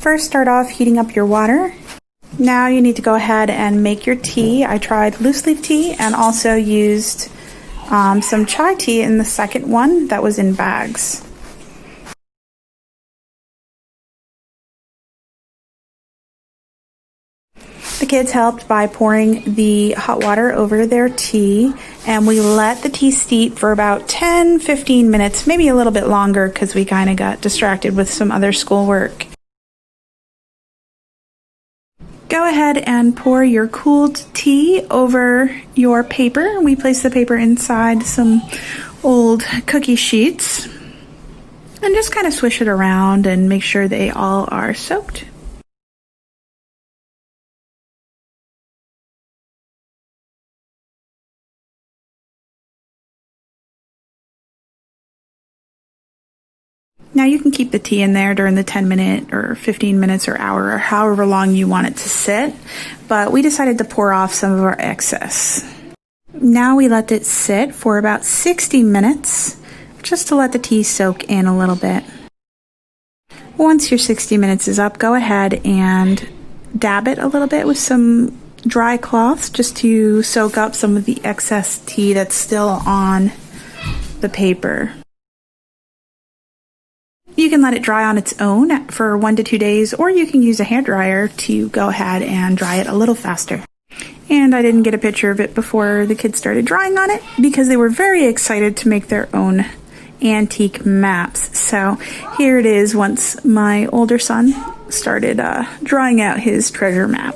First, start off heating up your water. Now you need to go ahead and make your tea. I tried loose leaf tea and also used some chai tea in the second one that was in bags. The kids helped by pouring the hot water over their tea, and we let the tea steep for about 10-15 minutes, maybe a little bit longer because we kind of got distracted with some other schoolwork. Go ahead and pour your cooled tea over your paper. We place the paper inside some old cookie sheets and just kind of swish it around and make sure they all are soaked. Now you can keep the tea in there during the 10-minute or 15 minutes or hour or however long you want it to sit, but we decided to pour off some of our excess. Now we let it sit for about 60 minutes just to let the tea soak in a little bit. Once your 60 minutes is up, go ahead and dab it a little bit with some dry cloths just to soak up some of the excess tea that's still on the paper. You can let it dry on its own for 1 to 2 days, or you can use a hairdryer to go ahead and dry it a little faster. And I didn't get a picture of it before the kids started drawing on it because they were very excited to make their own antique maps. So here it is once my older son started drawing out his treasure map.